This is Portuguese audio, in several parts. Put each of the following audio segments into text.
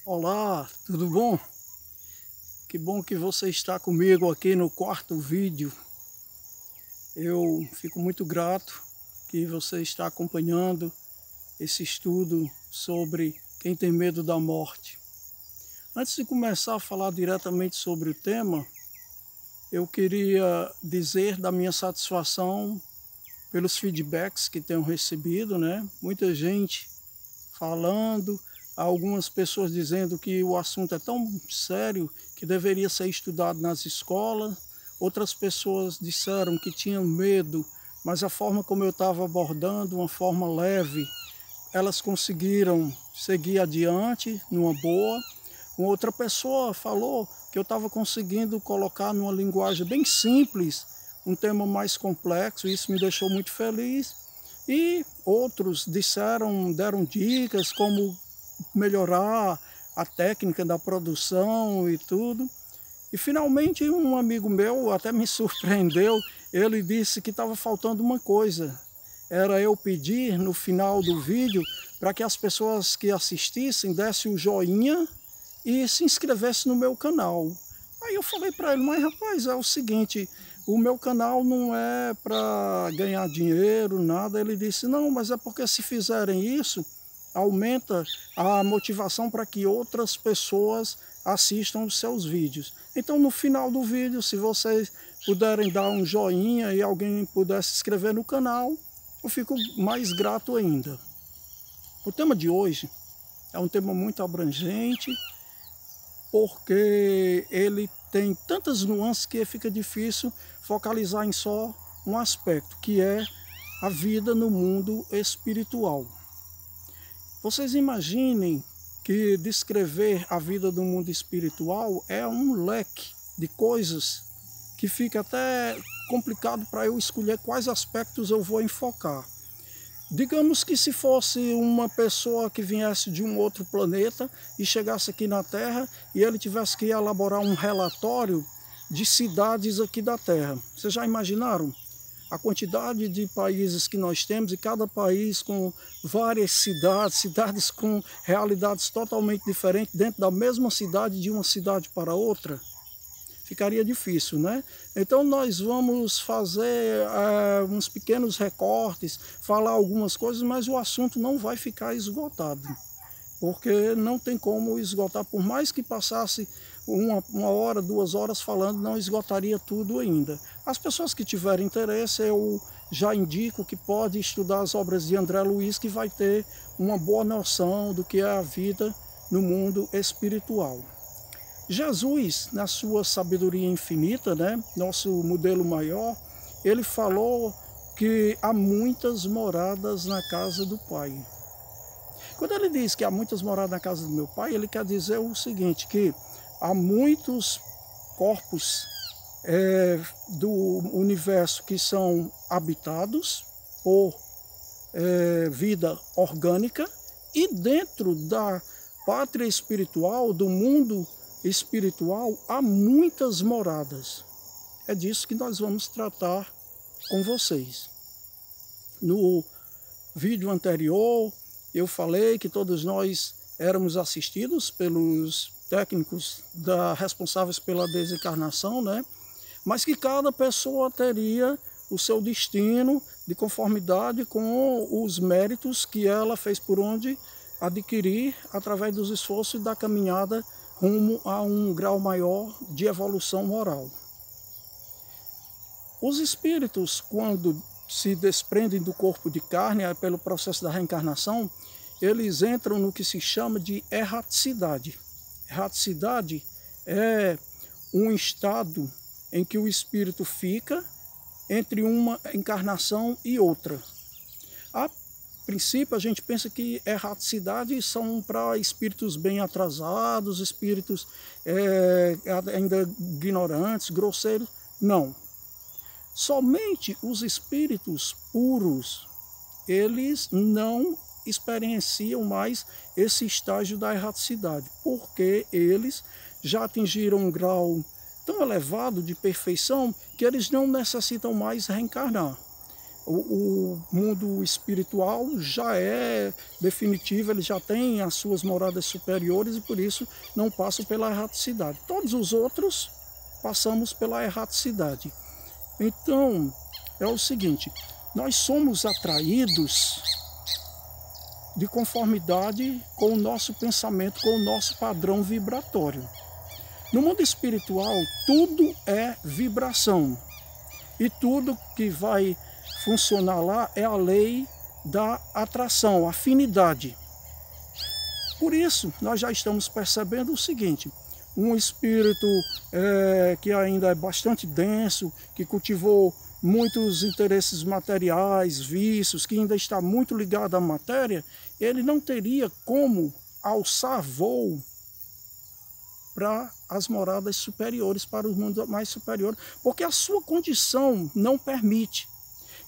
Olá, tudo bom? Que bom que você está comigo aqui no quarto vídeo. Eu fico muito grato que você está acompanhando esse estudo sobre quem tem medo da morte. Antes de começar a falar diretamente sobre o tema, eu queria dizer da minha satisfação pelos feedbacks que tenho recebido, né? Muita gente falando, algumas pessoas dizendo que o assunto é tão sério que deveria ser estudado nas escolas. Outras pessoas disseram que tinham medo, mas a forma como eu estava abordando, uma forma leve, elas conseguiram seguir adiante numa boa. Uma outra pessoa falou que eu estava conseguindo colocar numa linguagem bem simples um tema mais complexo, isso me deixou muito feliz. E outros deram dicas como melhorar a técnica da produção e tudo. E finalmente um amigo meu até me surpreendeu, ele disse que estava faltando uma coisa. Era eu pedir no final do vídeo para que as pessoas que assistissem dessem o joinha e se inscrevessem no meu canal. Aí eu falei para ele, mas rapaz, é o seguinte, o meu canal não é para ganhar dinheiro, nada. Ele disse, não, mas é porque se fizerem isso, aumenta a motivação para que outras pessoas assistam os seus vídeos. Então no final do vídeo, se vocês puderem dar um joinha e alguém puder se inscrever no canal, eu fico mais grato ainda. O tema de hoje é um tema muito abrangente, porque ele tem tantas nuances que fica difícil focalizar em só um aspecto, que é a vida no mundo espiritual. Vocês imaginem que descrever a vida do mundo espiritual é um leque de coisas que fica até complicado para eu escolher quais aspectos eu vou enfocar. Digamos que se fosse uma pessoa que viesse de um outro planeta e chegasse aqui na Terra e ele tivesse que elaborar um relatório de cidades aqui da Terra. Vocês já imaginaram a quantidade de países que nós temos e cada país com várias cidades com realidades totalmente diferentes dentro da mesma cidade, de uma cidade para outra? Ficaria difícil, né? Então nós vamos fazer uns pequenos recortes, falar algumas coisas, mas o assunto não vai ficar esgotado, porque não tem como esgotar, por mais que passasse uma hora, 2 horas falando, não esgotaria tudo ainda. As pessoas que tiverem interesse, eu já indico que pode estudar as obras de André Luiz, que vai ter uma boa noção do que é a vida no mundo espiritual. Jesus, na sua sabedoria infinita, né, nosso modelo maior, ele falou que há muitas moradas na casa do Pai. Quando ele diz que há muitas moradas na casa do meu Pai, ele quer dizer o seguinte, que há muitos corpos do universo que são habitados por vida orgânica, e dentro da pátria espiritual, do mundo espiritual, há muitas moradas. É disso que nós vamos tratar com vocês. No vídeo anterior, eu falei que todos nós éramos assistidos pelos técnicos responsáveis pela desencarnação, né? Mas que cada pessoa teria o seu destino de conformidade com os méritos que ela fez por onde adquirir através dos esforços da caminhada rumo a um grau maior de evolução moral. Os espíritos, quando se desprendem do corpo de carne, pelo processo da reencarnação, eles entram no que se chama de erraticidade. Erraticidade é um estado em que o espírito fica entre uma encarnação e outra. A princípio, a gente pensa que erraticidade são para espíritos bem atrasados, espíritos ainda ignorantes, grosseiros. Não. Somente os espíritos puros, eles não experienciam mais esse estágio da erraticidade, porque eles já atingiram um grau tão elevado de perfeição que eles não necessitam mais reencarnar. o mundo espiritual já é definitivo, ele já tem as suas moradas superiores e por isso não passam pela erraticidade. Todos os outros passamos pela erraticidade. Então, é o seguinte, nós somos atraídos de conformidade com o nosso pensamento, com o nosso padrão vibratório. No mundo espiritual, tudo é vibração. E tudo que vai funcionar lá é a lei da atração, afinidade. Por isso, nós já estamos percebendo o seguinte, um espírito que ainda é bastante denso, que cultivou muitos interesses materiais, vícios, que ainda está muito ligado à matéria, ele não teria como alçar voo para as moradas superiores, para o mundo mais superior, porque a sua condição não permite.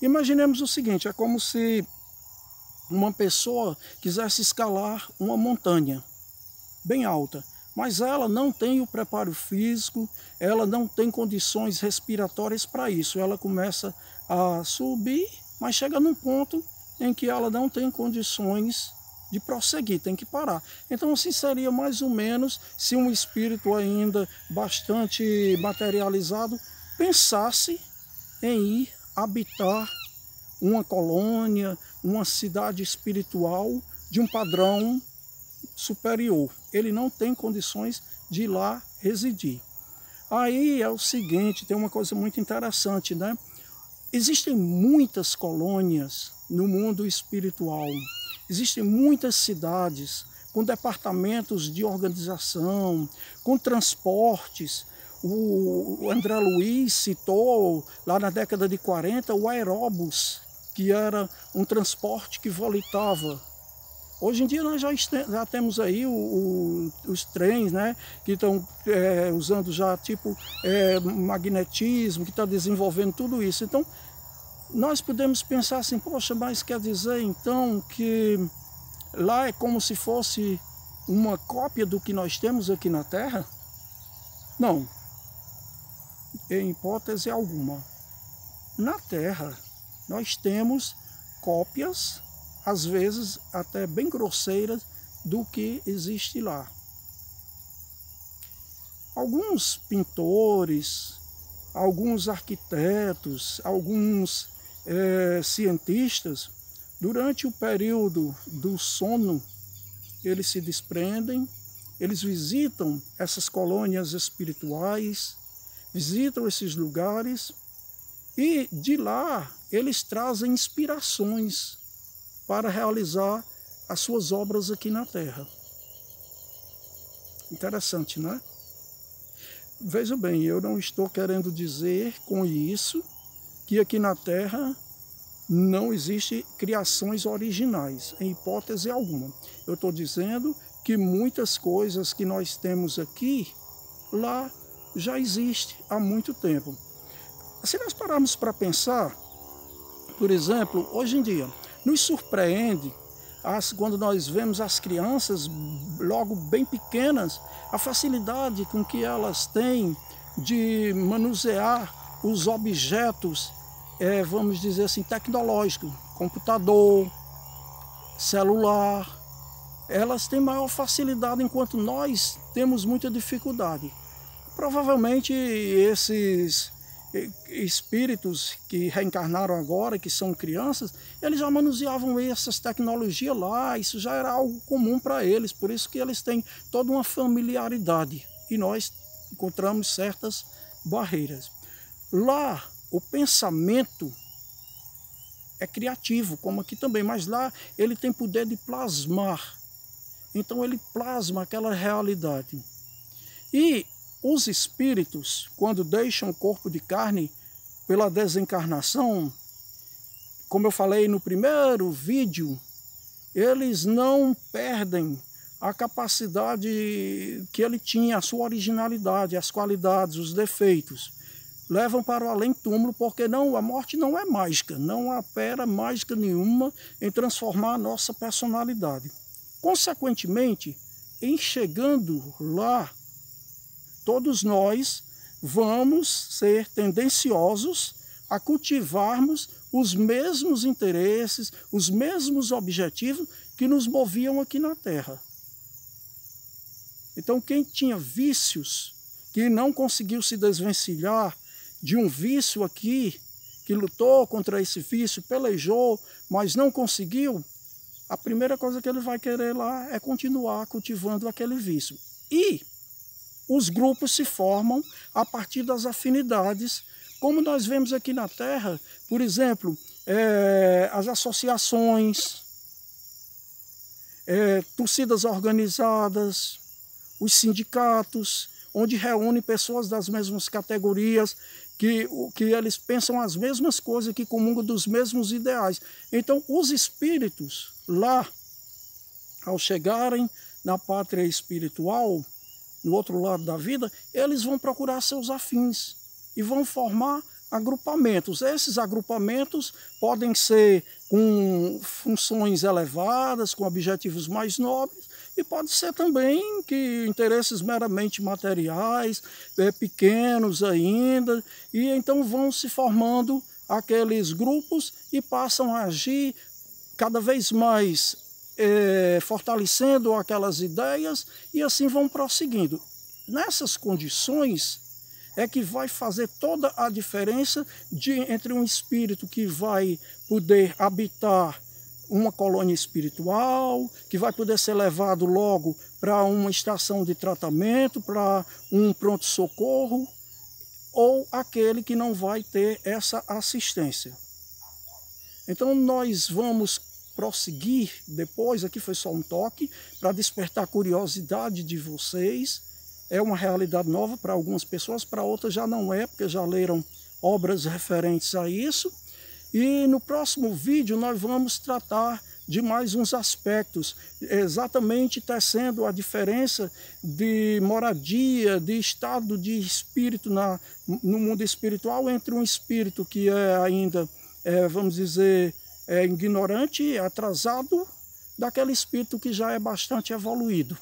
Imaginemos o seguinte, é como se uma pessoa quisesse escalar uma montanha bem alta, mas ela não tem o preparo físico, ela não tem condições respiratórias para isso. Ela começa a subir, mas chega num ponto em que ela não tem condições de prosseguir, tem que parar. Então assim seria mais ou menos se um espírito ainda bastante materializado pensasse em ir habitar uma colônia, uma cidade espiritual de um padrão superior. Ele não tem condições de ir lá residir. Aí é o seguinte, tem uma coisa muito interessante, né? Existem muitas colônias no mundo espiritual. Existem muitas cidades com departamentos de organização, com transportes. O André Luiz citou, lá na década de 40, o aeróbus, que era um transporte que volitava. Hoje em dia nós já temos aí os trens, né, que estão usando já tipo magnetismo, que está desenvolvendo tudo isso. Então, nós podemos pensar assim, poxa, mas quer dizer então que lá é como se fosse uma cópia do que nós temos aqui na Terra? Não, em hipótese alguma. Na Terra nós temos cópias, às vezes até bem grosseiras, do que existe lá. Alguns pintores, alguns arquitetos, alguns cientistas, durante o período do sono, eles se desprendem, eles visitam essas colônias espirituais, visitam esses lugares e de lá eles trazem inspirações para realizar as suas obras aqui na Terra. Interessante, não é? Veja bem, eu não estou querendo dizer com isso que aqui na Terra não existe criações originais, em hipótese alguma. Eu estou dizendo que muitas coisas que nós temos aqui, lá já existe há muito tempo. Se nós pararmos para pensar, por exemplo, hoje em dia, nos surpreende quando nós vemos as crianças logo bem pequenas, a facilidade com que elas têm de manusear os objetos, vamos dizer assim, tecnológicos, computador, celular. Elas têm maior facilidade enquanto nós temos muita dificuldade. Provavelmente esses espíritos que reencarnaram agora, que são crianças, eles já manuseavam essas tecnologias lá, isso já era algo comum para eles, por isso que eles têm toda uma familiaridade e nós encontramos certas barreiras. Lá, o pensamento é criativo, como aqui também, mas lá ele tem poder de plasmar, então ele plasma aquela realidade. E os espíritos, quando deixam o corpo de carne pela desencarnação, como eu falei no primeiro vídeo, eles não perdem a capacidade que ele tinha, a sua originalidade, as qualidades, os defeitos. Levam para o além-túmulo, porque a morte não é mágica, não opera mágica nenhuma em transformar a nossa personalidade. Consequentemente, em chegando lá, todos nós vamos ser tendenciosos a cultivarmos os mesmos interesses, os mesmos objetivos que nos moviam aqui na Terra. Então, quem tinha vícios, que não conseguiu se desvencilhar de um vício aqui, que lutou contra esse vício, pelejou, mas não conseguiu, a primeira coisa que ele vai querer lá é continuar cultivando aquele vício. E os grupos se formam a partir das afinidades, como nós vemos aqui na Terra, por exemplo, as associações, torcidas organizadas, os sindicatos, onde reúnem pessoas das mesmas categorias, que eles pensam as mesmas coisas, que comungam dos mesmos ideais. Então, os espíritos lá, ao chegarem na pátria espiritual, no outro lado da vida, eles vão procurar seus afins e vão formar agrupamentos. Esses agrupamentos podem ser com funções elevadas, com objetivos mais nobres, e pode ser também que interesses meramente materiais, pequenos ainda, e então vão se formando aqueles grupos e passam a agir cada vez mais fortalecendo aquelas ideias, e assim vão prosseguindo. Nessas condições é que vai fazer toda a diferença entre um espírito que vai poder habitar uma colônia espiritual, que vai poder ser levado logo para uma estação de tratamento, para um pronto-socorro, ou aquele que não vai ter essa assistência. Então nós vamos prosseguir depois, aqui foi só um toque, para despertar a curiosidade de vocês. É uma realidade nova para algumas pessoas, para outras já não é, porque já leram obras referentes a isso. E no próximo vídeo nós vamos tratar de mais uns aspectos, exatamente tecendo a diferença de moradia, de estado de espírito no mundo espiritual, entre um espírito que é ainda, vamos dizer, ignorante, atrasado, daquele espírito que já é bastante evoluído.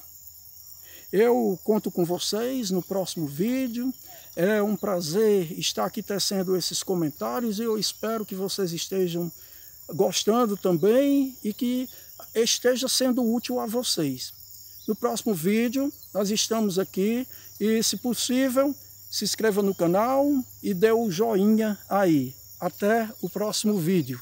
Eu conto com vocês no próximo vídeo. É um prazer estar aqui tecendo esses comentários e eu espero que vocês estejam gostando também e que esteja sendo útil a vocês. No próximo vídeo nós estamos aqui e, se possível, se inscreva no canal e dê o joinha aí. Até o próximo vídeo.